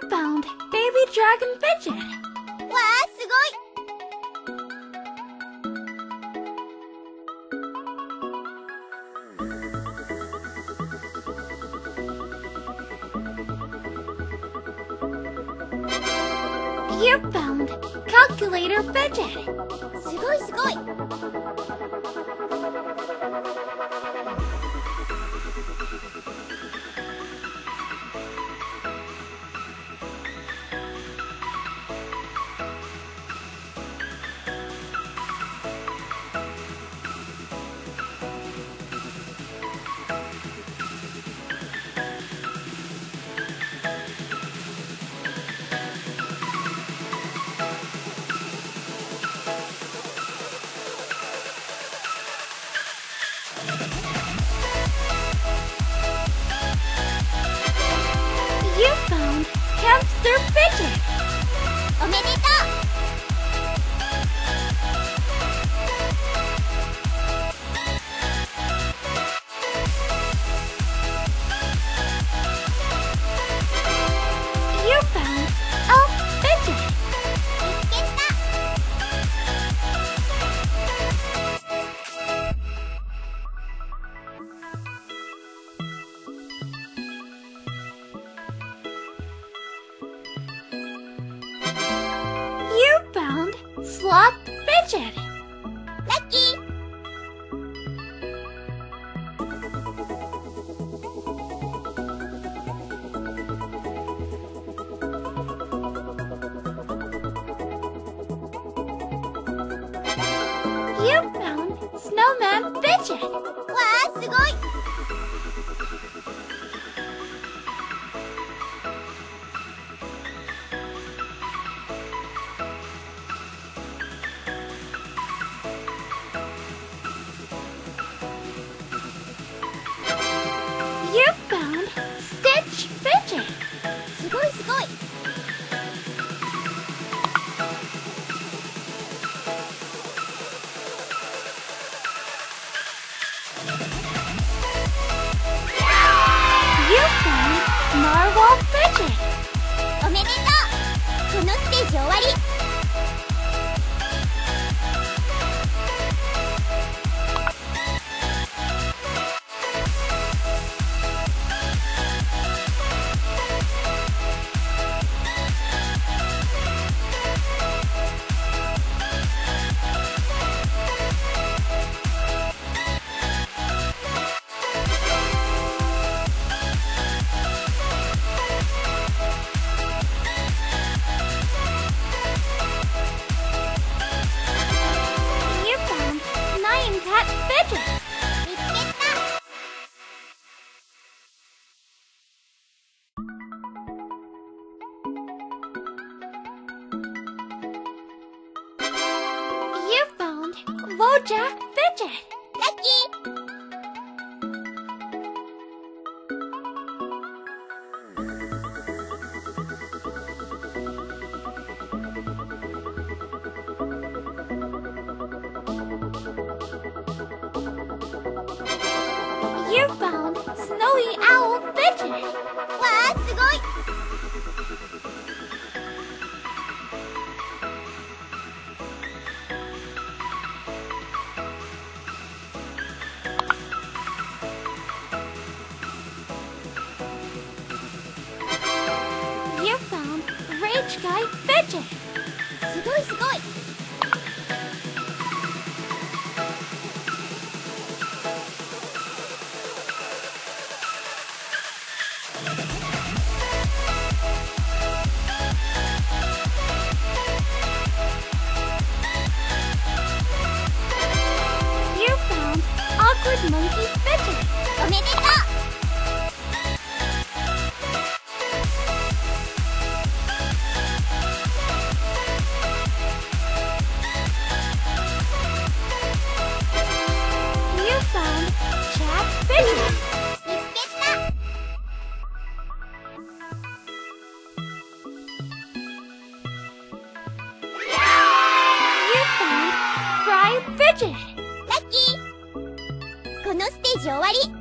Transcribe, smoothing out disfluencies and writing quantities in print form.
You found Baby Dragon Fidget. わあ、すごい。You found Calculator Fidget. すごいすごい。You found Hamster Fidget. おめでとう。You found Elf Fidget. 見つけた。You found Sloth Fidget. ラッキー。You found Snowman Fidget. わあ、すごい。You found Stitch Fidget. すごいすごい。You found Narwhal Fidget. おめでとう。このステージ終わり。You found Nine Cat Fidget. 見つけた。You found Wojak Fidget. ラッキー。You found Snowy Owl Fidget. わあ、すごい。You found Rage Guy Fidget. すごいすごい。You found Awkward Monkey Fidget. おめでとう。You found Chad Fidget. 見つけた。You found Fry Fidget. ラッキー。このステージ終わり。